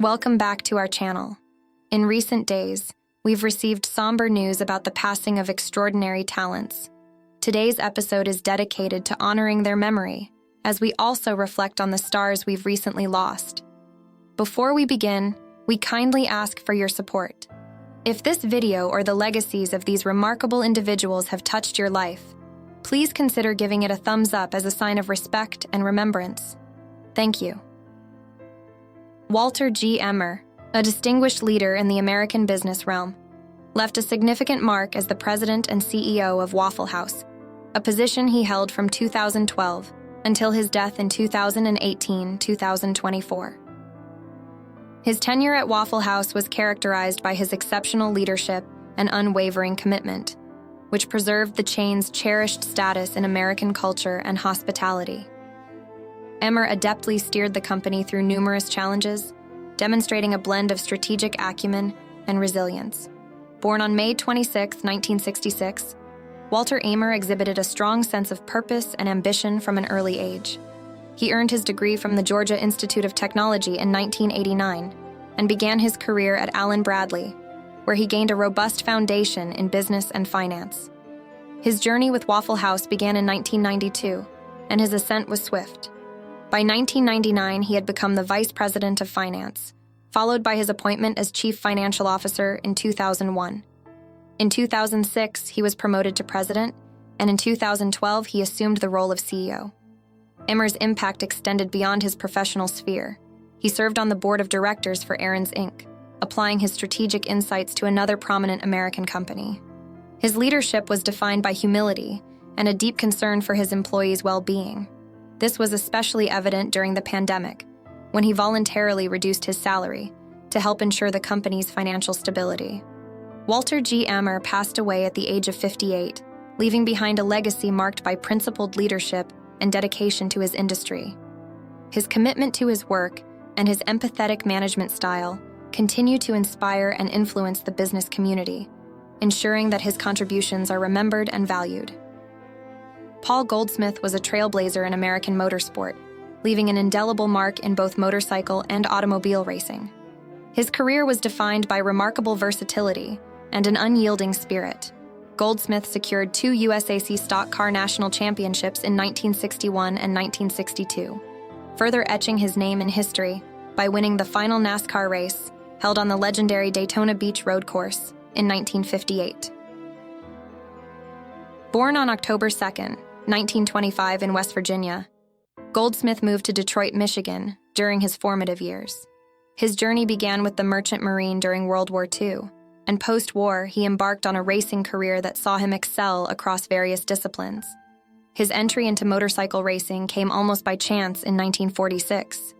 Welcome back to our channel. In recent days, we've received somber news about the passing of extraordinary talents. Today's episode is dedicated to honoring their memory, as we also reflect on the stars we've recently lost. Before we begin, we kindly ask for your support. If this video or the legacies of these remarkable individuals have touched your life, please consider giving it a thumbs up as a sign of respect and remembrance. Thank you. Walter G. Ehmer, a distinguished leader in the American business realm, left a significant mark as the president and CEO of Waffle House, a position he held from 2012 until his death in 2018-2024. His tenure at Waffle House was characterized by his exceptional leadership and unwavering commitment, which preserved the chain's cherished status in American culture and hospitality. Ehmer adeptly steered the company through numerous challenges, demonstrating a blend of strategic acumen and resilience. Born on May 26, 1966, Walter Ehmer exhibited a strong sense of purpose and ambition from an early age. He earned his degree from the Georgia Institute of Technology in 1989 and began his career at Allen Bradley, where he gained a robust foundation in business and finance. His journey with Waffle House began in 1992, and his ascent was swift. By 1999, he had become the vice president of finance, followed by his appointment as chief financial officer in 2001. In 2006, he was promoted to president, and in 2012, he assumed the role of CEO. Ehmer's impact extended beyond his professional sphere. He served on the board of directors for Aaron's Inc., applying his strategic insights to another prominent American company. His leadership was defined by humility and a deep concern for his employees' well-being. This was especially evident during the pandemic, when he voluntarily reduced his salary to help ensure the company's financial stability. Walter G. Ehmer passed away at the age of 58, leaving behind a legacy marked by principled leadership and dedication to his industry. His commitment to his work and his empathetic management style continue to inspire and influence the business community, ensuring that his contributions are remembered and valued. Paul Goldsmith was a trailblazer in American motorsport, leaving an indelible mark in both motorcycle and automobile racing. His career was defined by remarkable versatility and an unyielding spirit. Goldsmith secured 2 USAC stock car national championships in 1961 and 1962, further etching his name in history by winning the final NASCAR race held on the legendary Daytona Beach road course in 1958. Born on October 2, 1925 in West Virginia, Goldsmith moved to Detroit, Michigan during his formative years. His journey began with the Merchant Marine during World War II, and post-war, he embarked on a racing career that saw him excel across various disciplines. His entry into motorcycle racing came almost by chance in 1946,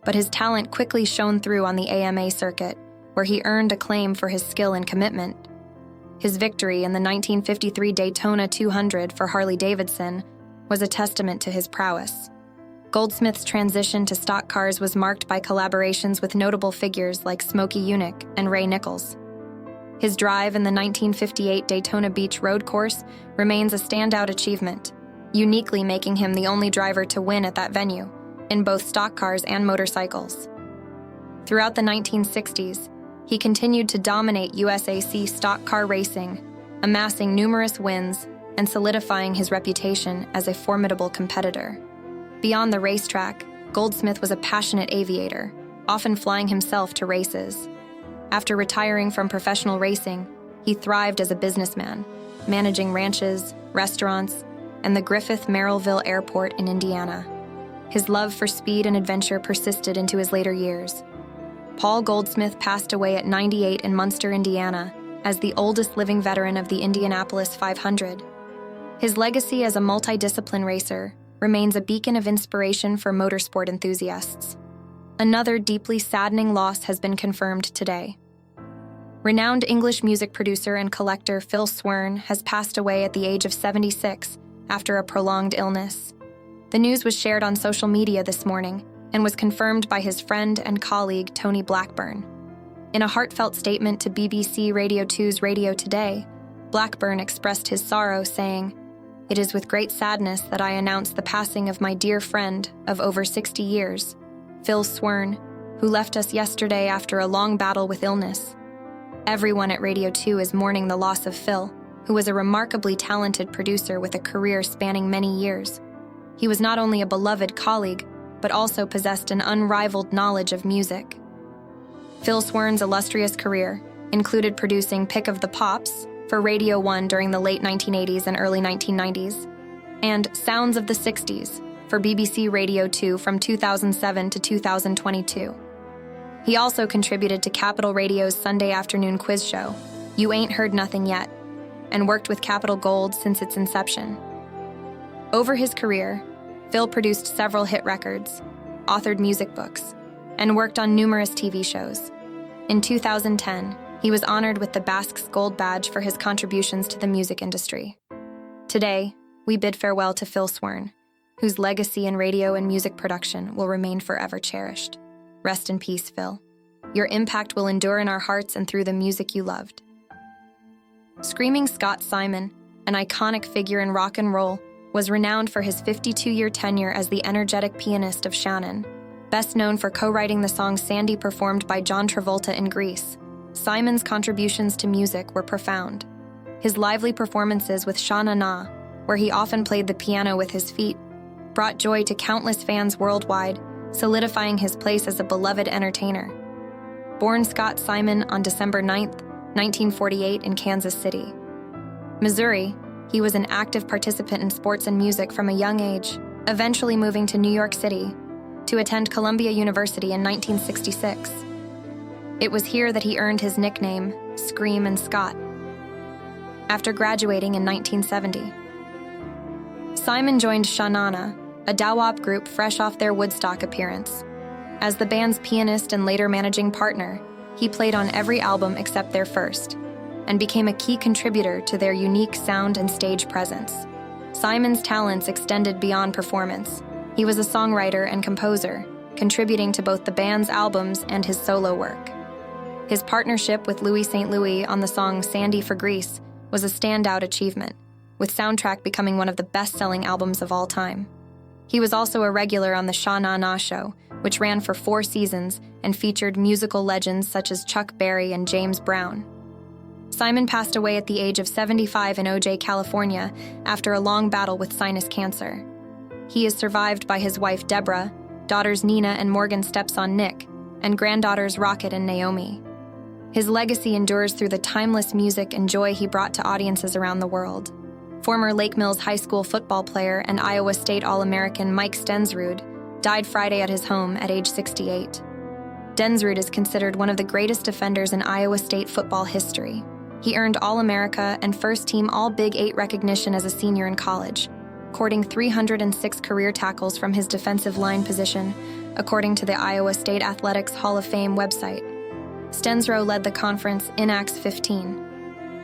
but his talent quickly shone through on the AMA circuit, where he earned acclaim for his skill and commitment. His victory in the 1953 Daytona 200 for Harley-Davidson was a testament to his prowess. Goldsmith's transition to stock cars was marked by collaborations with notable figures like Smokey Yunick and Ray Nichols. His drive in the 1958 Daytona Beach road course remains a standout achievement, uniquely making him the only driver to win at that venue, in both stock cars and motorcycles. Throughout the 1960s, he continued to dominate USAC stock car racing, amassing numerous wins and solidifying his reputation as a formidable competitor. Beyond the racetrack, Goldsmith was a passionate aviator, often flying himself to races. After retiring from professional racing, he thrived as a businessman, managing ranches, restaurants, and the Griffith-Merrillville Airport in Indiana. His love for speed and adventure persisted into his later years. Paul Goldsmith passed away at 98 in Munster, Indiana, as the oldest living veteran of the Indianapolis 500. His legacy as a multidiscipline racer remains a beacon of inspiration for motorsport enthusiasts. Another deeply saddening loss has been confirmed today. Renowned English music producer and collector Phil Swern has passed away at the age of 76 after a prolonged illness. The news was shared on social media this morning and was confirmed by his friend and colleague Tony Blackburn. In a heartfelt statement to BBC Radio 2's Radio Today, Blackburn expressed his sorrow, saying, "It is with great sadness that I announce the passing of my dear friend of over 60 years, Phil Swern, who left us yesterday after a long battle with illness. Everyone at Radio 2 is mourning the loss of Phil, who was a remarkably talented producer with a career spanning many years. He was not only a beloved colleague, but also possessed an unrivaled knowledge of music. Phil Swern's illustrious career included producing Pick of the Pops for Radio 1 during the late 1980s and early 1990s, and Sounds of the 60s for BBC Radio 2 from 2007 to 2022. He also contributed to Capital Radio's Sunday afternoon quiz show, You Ain't Heard Nothing Yet, and worked with Capital Gold since its inception. Over his career, Phil produced several hit records, authored music books, and worked on numerous TV shows. In 2010, he was honored with the Basques Gold Badge for his contributions to the music industry. Today, we bid farewell to Phil Swern, whose legacy in radio and music production will remain forever cherished. Rest in peace, Phil. Your impact will endure in our hearts and through the music you loved. Screaming Scott Simon, an iconic figure in rock and roll, was renowned for his 52-year tenure as the energetic pianist of Shannon. Best known for co-writing the song Sandy performed by John Travolta in Grease, Simon's contributions to music were profound. His lively performances with Sha Na Na, where he often played the piano with his feet, brought joy to countless fans worldwide, solidifying his place as a beloved entertainer. Born Scott Simon on December 9, 1948 in Kansas City, Missouri, he was an active participant in sports and music from a young age, eventually moving to New York City to attend Columbia University in 1966. It was here that he earned his nickname, Scream and Scott. After graduating in 1970, Simon joined Sha Na Na, a doo-wop group fresh off their Woodstock appearance. As the band's pianist and later managing partner, he played on every album except their first, and became a key contributor to their unique sound and stage presence. Simon's talents extended beyond performance. He was a songwriter and composer, contributing to both the band's albums and his solo work. His partnership with Louis St. Louis on the song Sandy for Grease was a standout achievement, with Soundtrack becoming one of the best-selling albums of all time. He was also a regular on the Sha Na Na Show, which ran for 4 seasons and featured musical legends such as Chuck Berry and James Brown. Simon passed away at the age of 75 in OJ, California, after a long battle with sinus cancer. He is survived by his wife Deborah, daughters Nina and Morgan's stepson Nick, and granddaughters Rocket and Naomi. His legacy endures through the timeless music and joy he brought to audiences around the world. Former Lake Mills High School football player and Iowa State All-American Mike Stensrud died Friday at his home at age 68. Stensrud is considered one of the greatest defenders in Iowa State football history. He earned All-America and First-Team All-Big 8 recognition as a senior in college, recording 306 career tackles from his defensive line position, according to the Iowa State Athletics Hall of Fame website. Stensrud led the conference in Acts 15.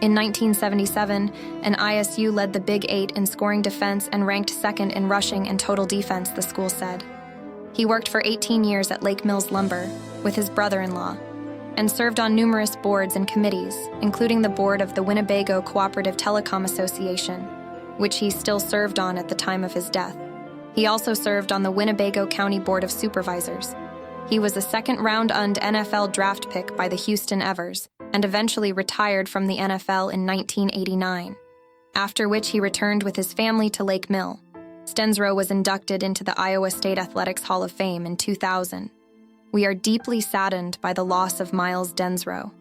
In 1977, an ISU led the Big 8 in scoring defense and ranked second in rushing and total defense, the school said. He worked for 18 years at Lake Mills Lumber with his brother-in-law, and served on numerous boards and committees, including the board of the Winnebago Cooperative Telecom Association, which he still served on at the time of his death. He also served on the Winnebago County Board of Supervisors. He was a second-round NFL draft pick by the Houston Evers, and eventually retired from the NFL in 1989, after which he returned with his family to Lake Mill. Stensrud was inducted into the Iowa State Athletics Hall of Fame in 2000. We are deeply saddened by the loss of Miles Stensrud.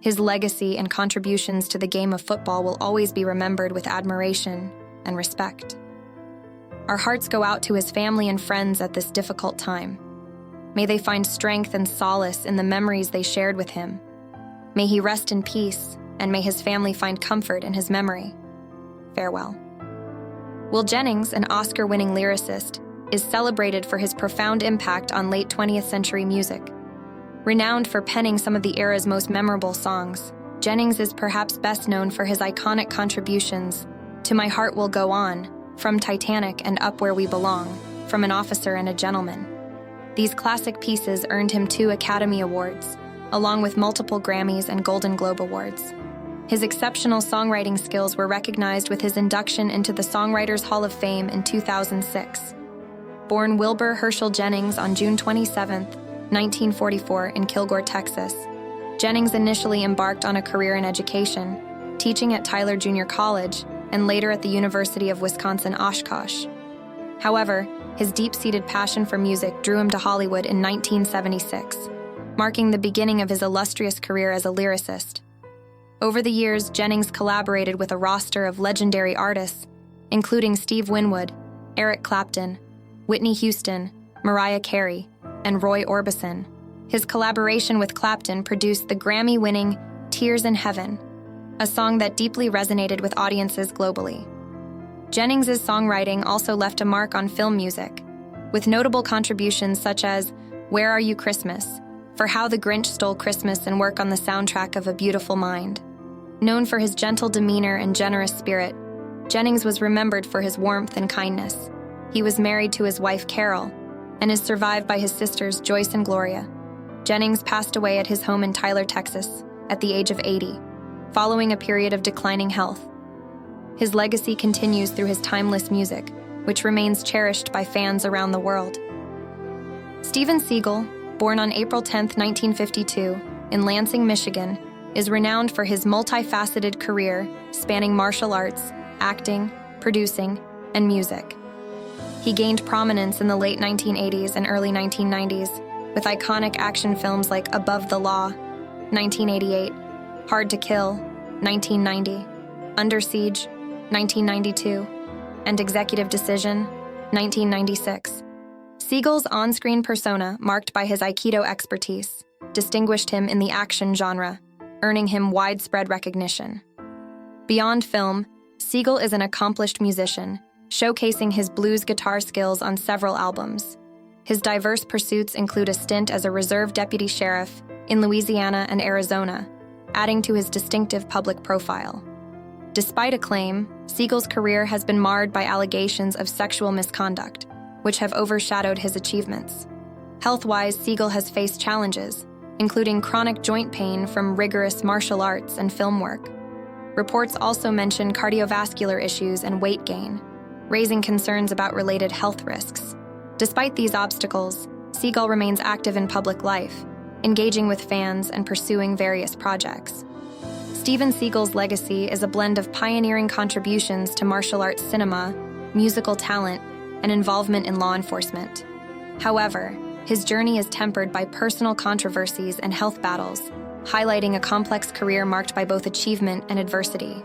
His legacy and contributions to the game of football will always be remembered with admiration and respect. Our hearts go out to his family and friends at this difficult time. May they find strength and solace in the memories they shared with him. May he rest in peace, and may his family find comfort in his memory. Farewell. Will Jennings, an Oscar-winning lyricist, is celebrated for his profound impact on late 20th century music. Renowned for penning some of the era's most memorable songs, Jennings is perhaps best known for his iconic contributions to My Heart Will Go On, From Titanic and Up Where We Belong, From an Officer and a Gentleman. These classic pieces earned him 2 Academy Awards, along with multiple Grammys and Golden Globe Awards. His exceptional songwriting skills were recognized with his induction into the Songwriters Hall of Fame in 2006. Born Wilbur Herschel Jennings on June 27, 1944 in Kilgore, Texas. Jennings initially embarked on a career in education, teaching at Tyler Junior College and later at the University of Wisconsin-Oshkosh. However, his deep-seated passion for music drew him to Hollywood in 1976, marking the beginning of his illustrious career as a lyricist. Over the years, Jennings collaborated with a roster of legendary artists, including Steve Winwood, Eric Clapton, Whitney Houston, Mariah Carey, and Roy Orbison. His collaboration with Clapton produced the Grammy-winning Tears in Heaven, a song that deeply resonated with audiences globally. Jennings' songwriting also left a mark on film music, with notable contributions such as Where Are You Christmas, For How the Grinch Stole Christmas, and work on the soundtrack of A Beautiful Mind. Known for his gentle demeanor and generous spirit, Jennings was remembered for his warmth and kindness. He was married to his wife Carol and is survived by his sisters Joyce and Gloria. Jennings passed away at his home in Tyler, Texas, at the age of 80, following a period of declining health. His legacy continues through his timeless music, which remains cherished by fans around the world. Steven Seagal, born on April 10, 1952, in Lansing, Michigan, is renowned for his multifaceted career spanning martial arts, acting, producing, and music. He gained prominence in the late 1980s and early 1990s with iconic action films like Above the Law, 1988, Hard to Kill, 1990, Under Siege, 1992, and Executive Decision, 1996. Seagal's on-screen persona, marked by his Aikido expertise, distinguished him in the action genre, earning him widespread recognition. Beyond film, Seagal is an accomplished musician, showcasing his blues guitar skills on several albums. His diverse pursuits include a stint as a reserve deputy sheriff in Louisiana and Arizona, adding to his distinctive public profile. Despite acclaim, Seagal's career has been marred by allegations of sexual misconduct, which have overshadowed his achievements. Health-wise, Seagal has faced challenges, including chronic joint pain from rigorous martial arts and film work. Reports also mention cardiovascular issues and weight gain, raising concerns about related health risks. Despite these obstacles, Seagal remains active in public life, engaging with fans and pursuing various projects. Steven Seagal's legacy is a blend of pioneering contributions to martial arts cinema, musical talent, and involvement in law enforcement. However, his journey is tempered by personal controversies and health battles, highlighting a complex career marked by both achievement and adversity.